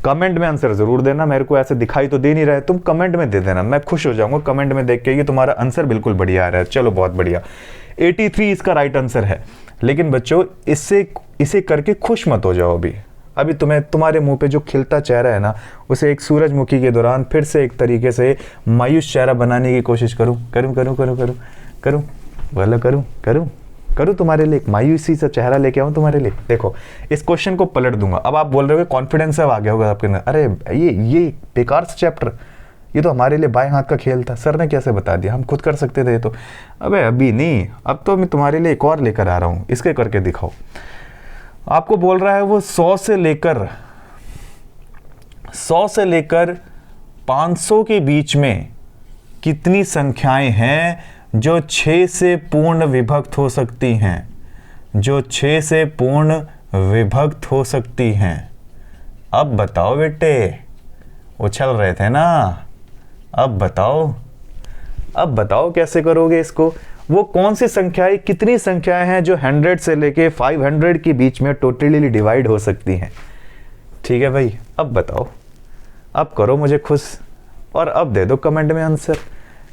कमेंट में आंसर जरूर देना, मेरे को ऐसे दिखाई तो दे नहीं रहा है, तुम कमेंट में दे देना, मैं खुश हो जाऊंगा कमेंट में देख के कि तुम्हारा आंसर बिल्कुल बढ़िया आ रहा है। चलो बहुत बढ़िया, 83 इसका राइट आंसर है। लेकिन बच्चों इसे करके खुश मत हो जाओ। अभी तुम्हारे मुंह पे जो खिलता चेहरा है ना, उसे एक सूरजमुखी के दौरान फिर से एक तरीके से मायूस चेहरा बनाने की कोशिश करूं तुम्हारे लिए, एक मायूसी सा चेहरा लेके आऊं तुम्हारे लिए। देखो इस क्वेश्चन को पलट दूंगा। अब आप बोल रहे हो कॉन्फिडेंस अब आ गया होगा आपके अंदर, अरे ये बेकार सा चैप्टर, ये तो हमारे लिए बाएं हाथ का खेल था, सर ने कैसे बता दिया, हम खुद कर सकते थे। तो अबे अभी नहीं, अब तो मैं तुम्हारे लिए एक और लेकर आ रहा हूं, इसके करके दिखाओ। आपको बोल रहा है वो 100 से लेकर 500 के बीच में कितनी संख्याएं हैं जो 6 से पूर्ण विभक्त हो सकती हैं, जो 6 से पूर्ण विभक्त हो सकती हैं। अब बताओ बेटे, उछल रहे थे ना, अब बताओ कैसे करोगे इसको। वो कौन सी संख्याएं, कितनी संख्याएं हैं जो 100 से लेके 500 के बीच में टोटली डिवाइड हो सकती हैं। ठीक है भाई, अब बताओ, अब करो मुझे खुश और अब दे दो कमेंट में आंसर।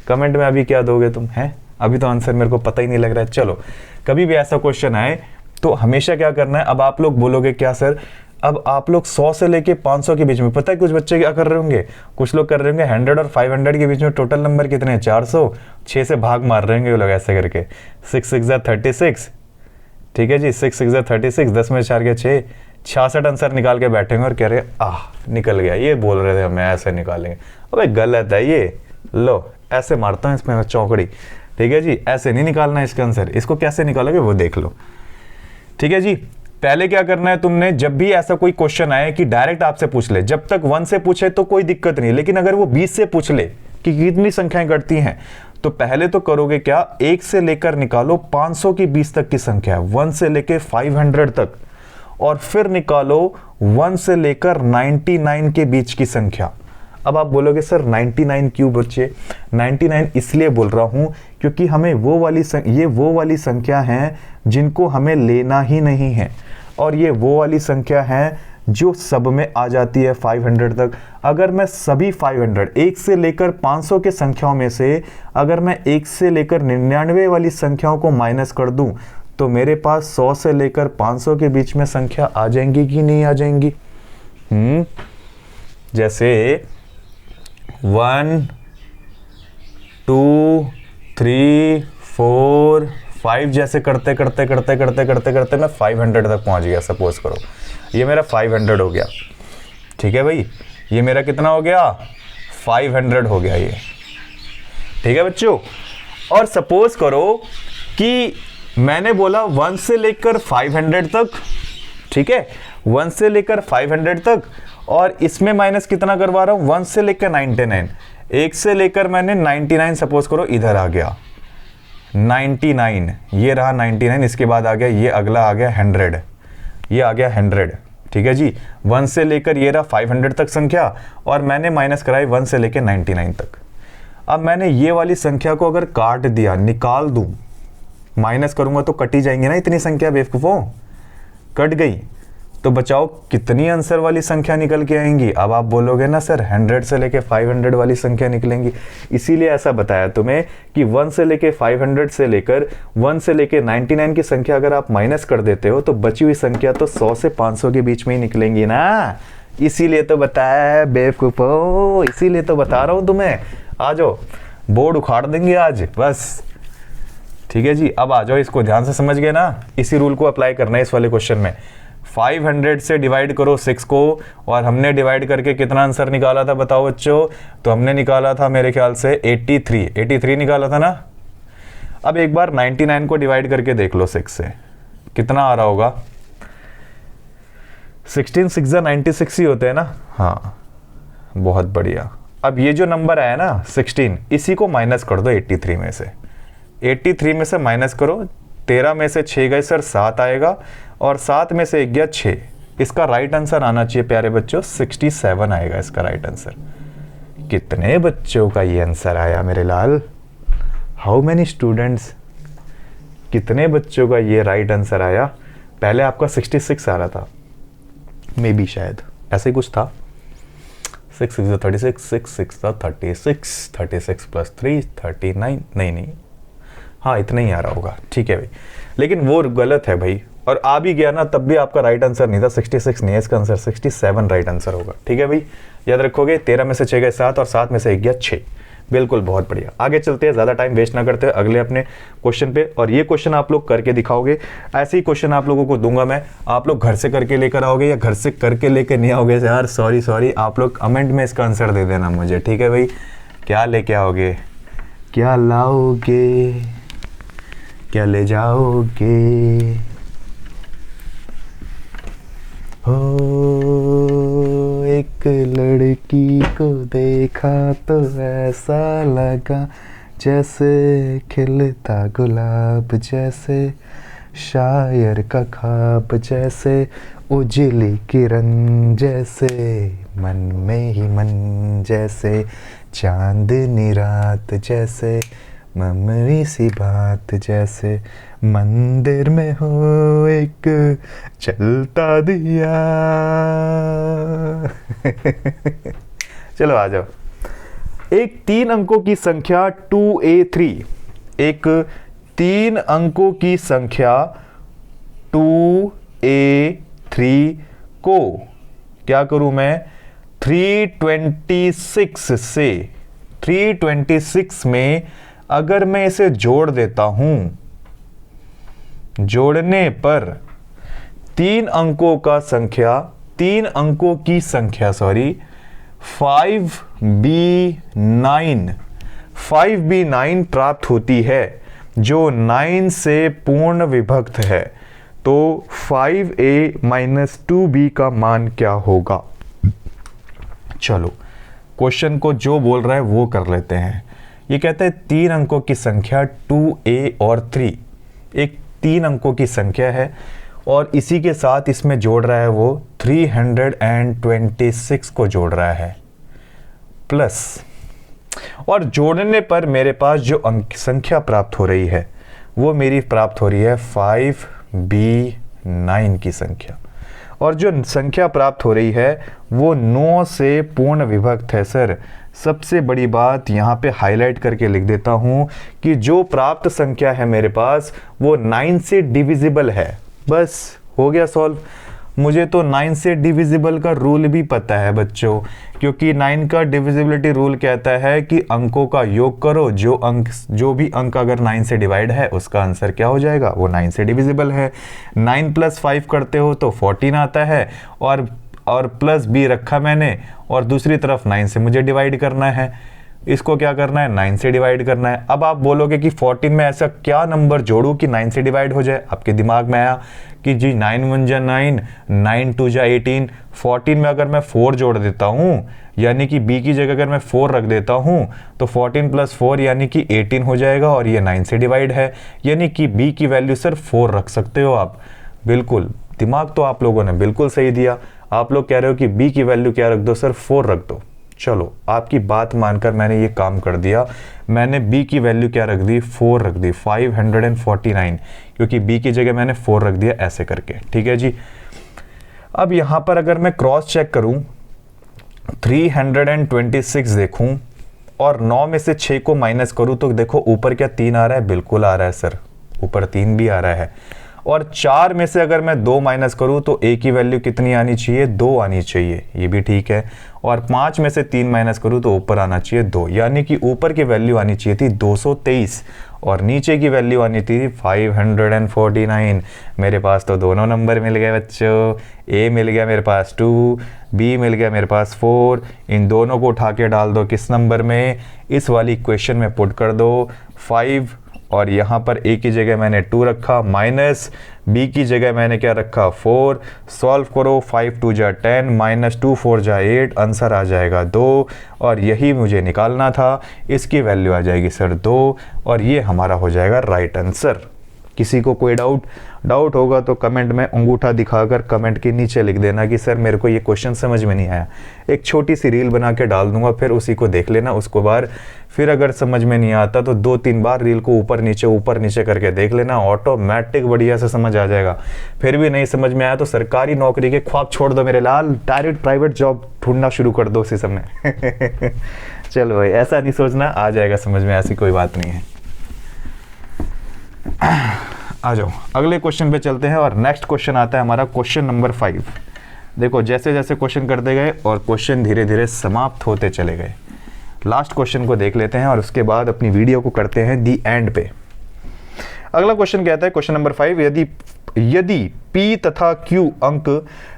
कमेंट में अभी क्या दोगे तुम, हैं अभी तो आंसर मेरे को पता ही नहीं लग रहा है। चलो कभी भी ऐसा क्वेश्चन आए तो हमेशा क्या करना है, अब आप लोग बोलोगे क्या सर, अब आप लोग 100 से लेके 500 के बीच में, पता है कुछ बच्चे क्या कर रहे होंगे, कुछ लोग कर रहे होंगे 100 और 500 के बीच में टोटल नंबर कितने हैं, 400, 6 से भाग मार रहे होंगे वो लोग ऐसे करके। 6 6 जा 36, ठीक है जी, 6 6 जा 36, 10 में 4 गया 6, 66 आंसर निकाल के बैठेंगे और कह रहे निकल गया, ये बोल रहे थे हमें ऐसे निकालेंगे। अबे गलत है ये, लो ऐसे मारता हूँ इसमें चौकड़ी। ठीक है जी, ऐसे नहीं निकालना इसका आंसर, इसको कैसे निकालोगे वो देख लो। ठीक है जी, पहले क्या करना है तुमने, जब भी ऐसा कोई क्वेश्चन आए कि डायरेक्ट आपसे पूछ ले, जब तक 1 से पूछे तो कोई दिक्कत नहीं, लेकिन अगर वो 20 से पूछ ले कि कितनी संख्याएं घटती हैं, तो पहले तो करोगे क्या, 1 से लेकर निकालो 500 की 20 तक की संख्या, 1 से लेकर 500 तक, और फिर निकालो 1 से लेकर 99 के बीच की संख्या। अब आप बोलोगे सर 99 क्यों बच्चे, 99 इसलिए बोल रहा हूं क्योंकि हमें वो वाली संख्या हैं जिनको हमें लेना ही नहीं है, और ये वो वाली संख्या है जो सब में आ जाती है 500 तक। अगर मैं सभी 500 1 से लेकर 500 के संख्याओं में से अगर मैं 1 से लेकर 99 वाली संख्याओं को माइनस कर दूं, तो मेरे पास 100 से लेकर 500 के बीच में संख्या आ जाएंगी कि नहीं आ जाएंगी। जैसे 1 2 3 4 5 जैसे करते करते करते करते करते करते मैं 500 तक पहुंच गया। सपोज करो ये मेरा 500 हो गया, ठीक है भाई, ये मेरा कितना हो गया, 500 हो गया ये, ठीक है बच्चों। और सपोज करो कि मैंने बोला 1 से लेकर 500 तक, ठीक है, 1 से लेकर 500 तक, और इसमें माइनस कितना करवा रहा हूं, 1 से लेकर 99, 1 से लेकर मैंने 99 सपोज करो इधर आ गया 99, ये रहा 99, इसके बाद आ गया ये अगला आ गया 100, ये आ गया 100, ठीक है जी। 1 से लेकर ये रहा 500 तक संख्या, और मैंने माइनस कराई 1 से लेकर 99 तक। अब मैंने ये वाली संख्या को अगर काट दिया, निकाल दूं, माइनस करूंगा तो कट ही जाएंगे ना इतनी संख्या, बेवकूफों, कट गई तो बचाओ कितनी आंसर वाली संख्या निकल के आएंगी। अब आप बोलोगे ना सर 100 से लेके 500 वाली संख्या निकलेंगी, इसीलिए ऐसा बताया तुम्हें कि 1 से लेके 500 से लेकर 1 से लेके 99 की संख्या अगर आप माइनस कर देते हो तो बची हुई संख्या तो 100 से 500 के बीच में ही निकलेंगी ना, इसीलिए तो बताया है बेवकूफो, इसीलिए तो बता रहा हूं तुम्हें। आ जाओ, बोर्ड उखाड़ देंगे आज बस, ठीक है जी। अब आ जाओ, इसको ध्यान से समझ गए ना, इसी रूल को अप्लाई करना है इस वाले क्वेश्चन में। 500 से डिवाइड करो 6 को, और हमने डिवाइड करके कितना आंसर निकाला था बताओ बच्चों, तो हमने निकाला था मेरे ख्याल से 83 निकाला था ना। अब एक बार 99 को डिवाइड करके देख लो 6 से, कितना आ रहा होगा, 16 6 96 ही होते हैं ना, हाँ बहुत बढ़िया। अब ये जो नंबर आया ना 16, इसी को माइनस कर दो 83 में से, 83 में से माइनस करो, 13 में से 6 गए सर 7 आएगा, और 7 में से 1 गया 6। इसका राइट आंसर आना चाहिए प्यारे बच्चों 67 आएगा इसका राइट आंसर। कितने बच्चों का ये आंसर आया मेरे लाल, हाउ मेनी स्टूडेंट्स, कितने बच्चों का ये राइट आंसर आया। पहले आपका 66 आ रहा था, मे बी शायद ऐसे ही कुछ था, 6 6 36, 6 6 36, 36 प्लस 3 39, नहीं हाँ इतना ही आ रहा होगा, ठीक है भाई, लेकिन वो गलत है भाई, और आ भी गया ना तब भी आपका राइट आंसर नहीं था, 66 नहीं है इसका आंसर, 67 राइट आंसर होगा, ठीक है भाई, याद रखोगे। 13 में से 6 गए 7, और 7 में से 1 गया 6, बिल्कुल बहुत बढ़िया। आगे चलते हैं, ज़्यादा टाइम वेस्ट ना करते हैं अगले अपने क्वेश्चन पे, और ये क्वेश्चन आप लोग करके दिखाओगे। ऐसे ही क्वेश्चन आप लोगों को दूंगा मैं, आप लोग घर से करके लेकर आओगे या घर से करके लेकर नहीं आओगे यार, सॉरी, आप लोग कमेंट में इसका आंसर दे देना मुझे, ठीक है भाई। क्या लेके आओगे, क्या लाओगे, क्या ले जाओगे, हो एक लड़की को देखा तो ऐसा लगा जैसे खिलता गुलाब, जैसे शायर का ख्वाब, जैसे उजली किरण, जैसे मन में ही मन, जैसे चांदनी रात, जैसे ममरी सी बात, जैसे मंदिर में हो एक चलता दिया। चलो आ जाओ। एक 3 अंकों की संख्या 2a3, एक 3 अंकों की संख्या 2a3 को क्या करूं मैं, 326 से 326 में अगर मैं इसे जोड़ देता हूं, जोड़ने पर 3 अंकों की संख्या 5b9 प्राप्त होती है, जो 9 से पूर्ण विभक्त है। तो 5a - 2b का मान क्या होगा। चलो क्वेश्चन को जो बोल रहा है वो कर लेते हैं। ये कहता है 3 अंकों की संख्या 2a और 3, एक 3 अंकों की संख्या है, और इसी के साथ इसमें जोड़ रहा है वो 326 को जोड़ रहा है, प्लस, और जोड़ने पर मेरे पास जो संख्या प्राप्त हो रही है वो मेरी प्राप्त हो रही है 5b9 की संख्या, और जो संख्या प्राप्त हो रही है वो 9 से पूर्ण विभक्त है। सर सबसे बड़ी बात यहाँ पे हाईलाइट करके लिख देता हूँ कि जो प्राप्त संख्या है मेरे पास वो 9 से डिविजिबल है, बस हो गया सॉल्व। मुझे तो 9 से डिविजिबल का रूल भी पता है बच्चों, क्योंकि 9 का डिविजिबिलिटी रूल कहता है कि अंकों का योग करो, जो भी अंक अगर 9 से डिवाइड है उसका आंसर क्या हो जाएगा, वो 9 से डिविजिबल है। 9 + 5 करते हो तो 14 आता है, और प्लस b रखा मैंने, और दूसरी तरफ 9 से मुझे डिवाइड करना है। इसको क्या करना है, 9 से डिवाइड करना है। अब आप बोलोगे कि 14 में ऐसा क्या नंबर जोड़ूं कि 9 से डिवाइड हो जाए। आपके दिमाग में आया कि जी 9 × 1 = 9, 9 × 2 = 18। 14 में अगर मैं 4 जोड़ देता हूँ, यानी कि b की जगह अगर मैं 4 रख देता हूँ, तो 14 + 4 यानी कि 18 हो जाएगा, और ये 9 से डिवाइड है, यानी कि b की वैल्यू सिर्फ 4 रख सकते हो आप। बिल्कुल, दिमाग तो आप लोगों ने बिल्कुल सही दिया। आप लोग कह रहे हो कि b की वैल्यू क्या रख दो, सिर्फ 4 रख दो। चलो, आपकी बात मानकर मैंने ये काम कर दिया। मैंने b की वैल्यू क्या रख दी, 4 रख दी, 549, क्योंकि b की जगह मैंने 4 रख दिया ऐसे करके। ठीक है जी। अब यहाँ पर अगर मैं क्रॉस चेक करूँ, 326 देखूँ और 9 में से 6 को माइनस करूँ, तो देखो ऊपर क्या 3 आ रहा है, बिल्कुल आ रहा है सर, ऊपर 3 भी आ रहा है। और 4 में से अगर मैं 2 माइनस करूं तो a की वैल्यू कितनी आनी चाहिए, 2 आनी चाहिए, ये भी ठीक है। और 5 में से 3 माइनस करूं तो ऊपर आना चाहिए 2, यानी कि ऊपर की वैल्यू आनी चाहिए थी 223 और नीचे की वैल्यू आनी थी 549। मेरे पास तो दोनों नंबर मिल गए बच्चों, a मिल गया मेरे पास 2, b मिल गया मेरे पास 4। इन दोनों को उठा के डाल दो किस नंबर में, इस वाली इक्वेशन में पुट कर दो 5, और यहाँ पर a की जगह मैंने 2 रखा, माइनस b की जगह मैंने क्या रखा 4। सॉल्व करो, 5 × 2 = 10, -2 × 4 = 8, आंसर आ जाएगा 2, और यही मुझे निकालना था। इसकी वैल्यू आ जाएगी सर 2, और ये हमारा हो जाएगा राइट आंसर। किसी को कोई डाउट होगा तो कमेंट में अंगूठा दिखाकर कमेंट के नीचे लिख देना कि सर मेरे को ये क्वेश्चन समझ में नहीं आया। एक छोटी सी रील बना के डाल दूंगा, फिर उसी को देख लेना। उसको बार फिर अगर समझ में नहीं आता तो 2-3 बार रील को ऊपर नीचे करके देख लेना, ऑटोमेटिक बढ़िया से समझ आ जाएगा। फिर भी नहीं समझ में आया तो सरकारी नौकरी के ख्वाब छोड़ दो मेरे लाल, डायरेक्ट प्राइवेट जॉब ढूंढना शुरू कर दो उसी समय। चलो भाई, ऐसा नहीं सोचना, आ जाएगा समझ में, ऐसी कोई बात नहीं है। आ जाओ अगले क्वेश्चन पे चलते हैं, और नेक्स्ट क्वेश्चन आता है हमारा क्वेश्चन नंबर 5। देखो जैसे जैसे क्वेश्चन करते गए और क्वेश्चन धीरे धीरे समाप्त होते चले गए। लास्ट क्वेश्चन को देख लेते हैं और उसके बाद अपनी वीडियो को करते हैं दी एंड पे। अगला क्वेश्चन कहता है, क्वेश्चन नंबर 5, यदि p तथा q अंक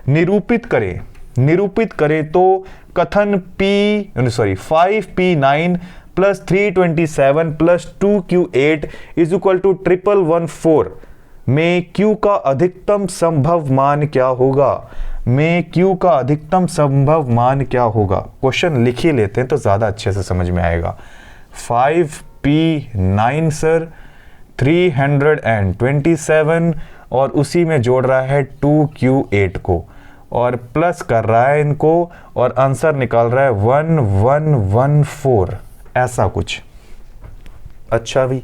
निरूपित करें तो कथन 5p9 + 327 + 2q8 = 1114 में q का अधिकतम संभव मान क्या होगा, क्वेश्चन लिख ही लेते हैं तो ज़्यादा अच्छे से समझ में आएगा। 5p9 सर, 327 और उसी में जोड़ रहा है 2q8 को, और प्लस कर रहा है इनको, और आंसर निकाल रहा है 1114, ऐसा कुछ। अच्छा भी,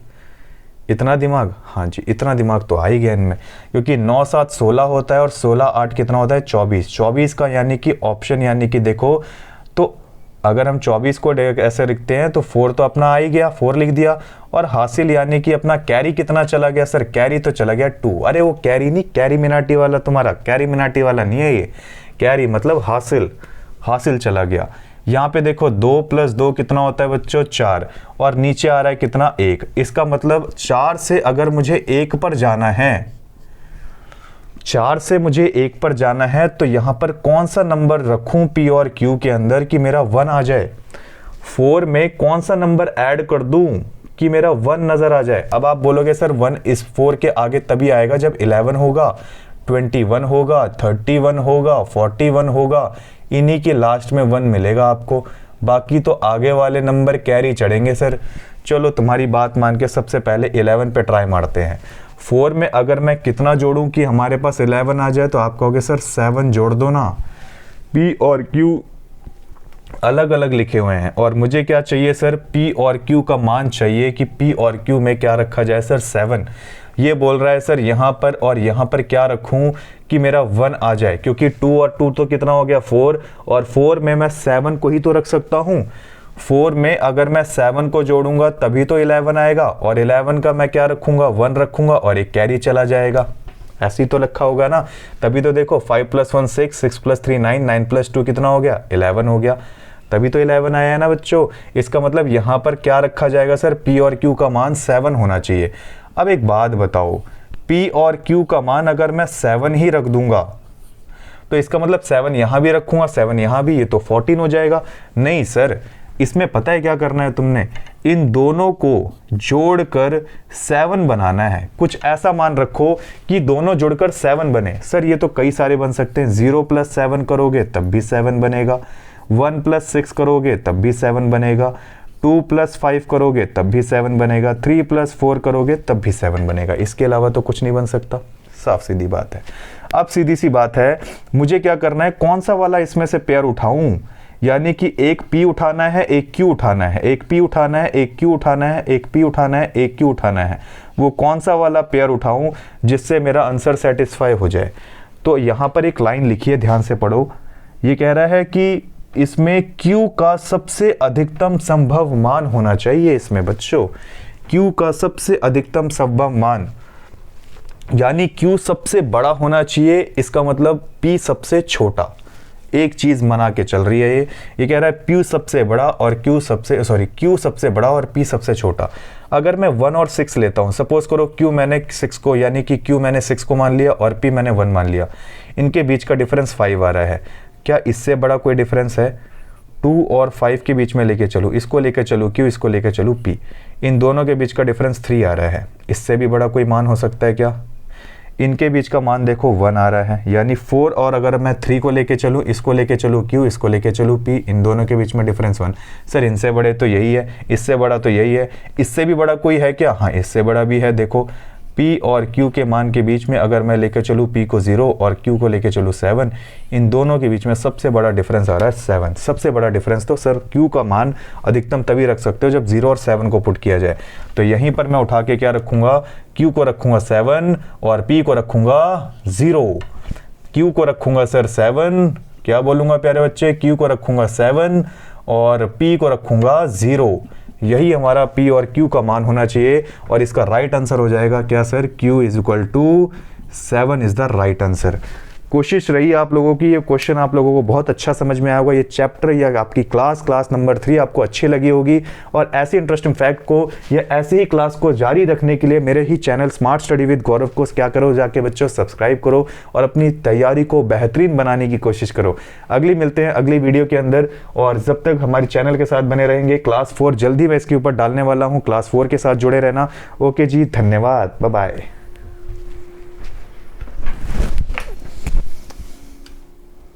इतना दिमाग, हाँ जी इतना दिमाग तो आ ही गया इनमें, क्योंकि 9 7 16 होता है और 16 8 कितना होता है 24 का, यानी कि ऑप्शन, यानी कि देखो, तो अगर हम 24 को ऐसे लिखते हैं तो 4 तो अपना आ ही गया, 4 लिख दिया, और हासिल यानी कि अपना कैरी कितना चला गया सर, कैरी तो चला गया 2। अरे वो कैरी नहीं, कैरी मिनाटी वाला, तुम्हारा कैरी मिनाटी वाला नहीं है ये, कैरी मतलब हासिल चला गया। यहाँ पे देखो 2 + 2 कितना होता है बच्चों 4, और नीचे आ रहा है कितना 1। इसका मतलब 4 से अगर मुझे 1 पर जाना है, 4 से मुझे 1 पर जाना है, तो यहाँ पर कौन सा नंबर रखूं p और q के अंदर कि मेरा 1 आ जाए। 4 में कौन सा नंबर ऐड कर दूं कि मेरा 1 नजर आ जाए। अब आप बोलोगे सर 1 इस 4 के आगे तभी आएगा जब 11 होगा, 21 होगा, 31 होगा, 41 होगा, इन्हीं के लास्ट में 1 मिलेगा आपको, बाकी तो आगे वाले नंबर कैरी चढ़ेंगे सर। चलो तुम्हारी बात मान के सबसे पहले 11 पे ट्राई मारते हैं। 4 में अगर मैं कितना जोड़ूं कि हमारे पास 11 आ जाए, तो आप कहोगे सर 7 जोड़ दो ना। p और q अलग अलग लिखे हुए हैं, और मुझे क्या चाहिए सर, p और q का मान चाहिए कि p और q में क्या रखा जाए सर 7। ये बोल रहा है सर यहाँ पर और यहाँ पर क्या रखूं कि मेरा 1 आ जाए, क्योंकि 2 और 2 तो कितना हो गया 4, और 4 में मैं 7 को ही तो रख सकता हूँ। 4 में अगर मैं 7 को जोड़ूंगा तभी तो 11 आएगा, और 11 का मैं क्या रखूंगा 1 रखूंगा, और एक कैरी चला जाएगा, ऐसे ही तो रखा होगा ना, तभी तो देखो 5 + 1 6, 6 + 3 9, 9 + 2 कितना हो गया 11 हो गया, तभी तो 11 आया है ना बच्चों। इसका मतलब यहाँ पर क्या रखा जाएगा सर, P और Q का मान 7 होना चाहिए। अब एक बात बताओ, P और Q का मान अगर मैं 7 ही रख दूंगा तो इसका मतलब 7 यहाँ भी रखूंगा, 7 यहाँ भी, ये तो 14 हो जाएगा। नहीं सर, इसमें पता है क्या करना है तुमने, इन दोनों को जोड़कर 7 बनाना है। कुछ ऐसा मान रखो कि दोनों जोड़कर 7 बने। सर ये तो कई सारे बन सकते हैं, 0 + 7 करोगे तब भी 7 बनेगा, 1 + 6 करोगे तब भी 7 बनेगा, 2 + 5 करोगे तब भी 7 बनेगा, 3 + 4 करोगे तब भी 7 बनेगा। इसके अलावा तो कुछ नहीं बन सकता। साफ सीधी बात है। अब सीधी सी बात है, मुझे क्या करना है, कौन सा वाला इसमें से पेयर उठाऊं, यानी कि एक P उठाना है, एक Q उठाना है, एक P उठाना है, एक Q उठाना है, एक P उठाना है, एक Q उठाना है। वो कौन सा वाला पेयर उठाऊं जिससे मेरा आंसर सेटिस्फाई हो जाए। तो यहाँ पर एक लाइन लिखी है, ध्यान से पढ़ो। ये कह रहा है कि इसमें Q का सबसे अधिकतम संभव मान होना चाहिए। इसमें बच्चों Q का सबसे अधिकतम संभव मान, यानी Q सबसे बड़ा होना चाहिए। इसका मतलब P सबसे छोटा। एक चीज मना के चल रही है ये कह रहा है Q सबसे बड़ा और Q सबसे बड़ा और P सबसे छोटा। अगर मैं 1 और 6 लेता हूं, सपोज करो Q मैंने 6 को, यानी कि Q मैंने 6 को मान लिया और P मैंने 1 मान लिया, इनके बीच का डिफरेंस 5 आ रहा है। क्या इससे बड़ा कोई डिफरेंस है? 2 और 5 के बीच में लेके चलो, इसको लेके चलो Q, इसको लेके चलो P, इन दोनों के बीच का डिफरेंस 3 आ रहा है। इससे भी बड़ा कोई मान हो सकता है क्या? इनके बीच का मान देखो 1 आ रहा है, यानी 4, और अगर मैं 3 को लेके चलूँ, इसको लेके चलूँ Q, इसको लेके चलूँ P, इन दोनों के बीच में डिफरेंस 1। सर इनसे बड़े तो यही है, इससे बड़ा तो यही है, इससे भी बड़ा कोई है क्या? हाँ, इससे बड़ा भी है। देखो P और Q के मान के बीच में अगर मैं लेके चलूँ P को 0 और Q को लेके चलूँ 7, इन दोनों के बीच में सबसे बड़ा डिफरेंस आ रहा है 7। सबसे बड़ा डिफरेंस तो सर Q का मान अधिकतम तभी रख सकते हो जब 0 और 7 को पुट किया जाए। तो यहीं पर मैं उठा के क्या रखूंगा, Q को रखूंगा 7 और P को रखूंगा 0। Q को रखूंगा सर 7, क्या बोलूंगा प्यारे बच्चे, Q को रखूंगा 7 और P को रखूंगा 0। यही हमारा P और Q का मान होना चाहिए और इसका राइट आंसर हो जाएगा क्या sir, Q = 7 is the right answer. कोशिश रही आप लोगों की, ये क्वेश्चन आप लोगों को बहुत अच्छा समझ में आया होगा। ये चैप्टर या आपकी क्लास नंबर 3 आपको अच्छी लगी होगी। और ऐसी इंटरेस्टिंग फैक्ट को या ऐसे ही क्लास को जारी रखने के लिए मेरे ही चैनल स्मार्ट स्टडी विद गौरव को क्या करो, जाके बच्चों सब्सक्राइब करो और अपनी तैयारी को बेहतरीन बनाने की कोशिश करो। अगली मिलते हैं अगली वीडियो के अंदर, और जब तक हमारे चैनल के साथ बने रहेंगे। क्लास 4 जल्दी मैं इसके ऊपर डालने वाला हूँ, क्लास 4 के साथ जुड़े रहना। ओके जी, धन्यवाद, बाय बाय।